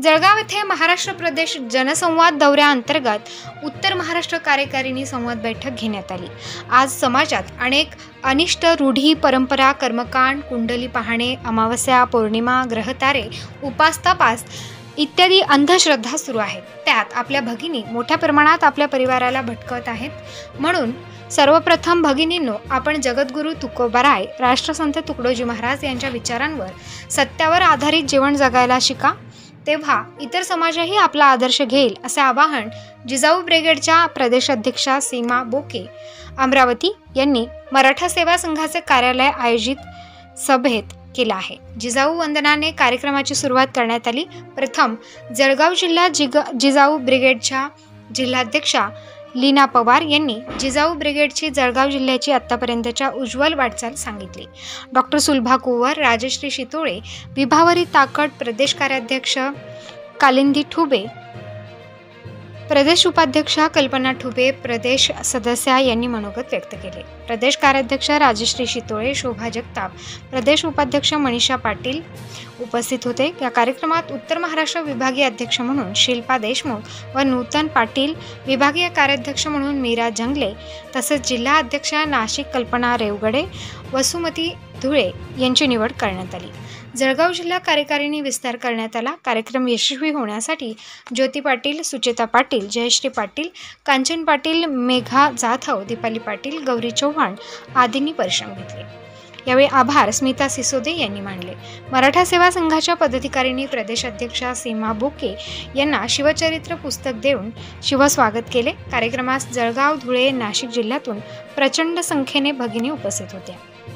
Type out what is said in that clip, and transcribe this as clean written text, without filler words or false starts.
जळगाव येथे महाराष्ट्र प्रदेश जनसंवाद दौऱ्याअंतर्गत उत्तर महाराष्ट्र कार्यकारिणी संवाद बैठक घेण्यात आली। आज समाजात अनेक अनिष्ट रूढी, परंपरा, कर्मकांड, कुंडली पाहणे, अमावस्या, पौर्णिमा, ग्रहतारे, उपास-तापास इत्यादी अंधश्रद्धा सुरू आहेत। त्यात आपल्या भगिनी मोठ्या प्रमाणात आपल्या परिवाराला भटकवत आहेत। म्हणून सर्वप्रथम भगिनींनो, आपण जगद्गुरू तुकोबाराय, राष्ट्रसंत तुकडोजी महाराज यांच्या विचारांवर, सत्यावर आधारित जीवन जगायला शिका। तेव्हा इतर समाजही आपला आदर्श घेईल, असे आवाहन जिजाऊ ब्रिगेडच्या प्रदेशाध्यक्षा सीमा बोके, अमरावती यांनी मराठा सेवा संघाचे कार्यालय आयोजित सभेत केला आहे। जिजाऊ वंदनाने कार्यक्रमाची सुरुवात करण्यात आली। प्रथम जळगाव जिल्हा जिजाऊ ब्रिगेडच्या जिल्हाध्यक्षा लीना पवार यांनी जिजाऊ ब्रिगेडची जळगाव जिल्ह्याची आत्तापर्यंतच्या उज्ज्वल वाटचाल सांगितली। डॉक्टर सुलभा कुंवर, राजश्री शितोळे, विभावरी ताकट, प्रदेश कार्याध्यक्ष कालिंदी ठुबे, प्रदेश उपाध्यक्षा कल्पना ठुबे, प्रदेश सदस्या यांनी मनोगत व्यक्त केले। प्रदेश कार्याध्यक्ष राजश्री शितोळे, शोभा जगताप, प्रदेश उपाध्यक्ष मनीषा पाटील उपस्थित होते। या कार्यक्रमात उत्तर महाराष्ट्र विभागीय अध्यक्ष म्हणून शिल्पा देशमुख व नूतन पाटील, विभागीय कार्याध्यक्ष म्हणून मीरा जंगले तसेच जिल्हा अध्यक्ष नाशिक कल्पना रेवगडे, वसुमती धुळे यांची निवड करण्यात आली। जळगाव जिल्हा कार्यकारिणी विस्तार करण्यात आला। कार्यक्रम यशस्वी होण्यासाठी ज्योती पाटील, सुचेता पाटील, जयश्री पाटील, कांचन पाटील, मेघा जाधव, दीपाली पाटील, गौरी चव्हाण आदींनी परिश्रम घेतले। यावेळी आभार स्मिता सिसोदे यांनी मानले। मराठा सेवा संघाच्या पदाधिकारिणी प्रदेशाध्यक्षा सीमा बोके यांना शिवचरित्र पुस्तक देऊन शिवस्वागत केले। कार्यक्रमास जळगाव, धुळे, नाशिक जिल्ह्यातून प्रचंड संख्येने भगिनी उपस्थित होत्या।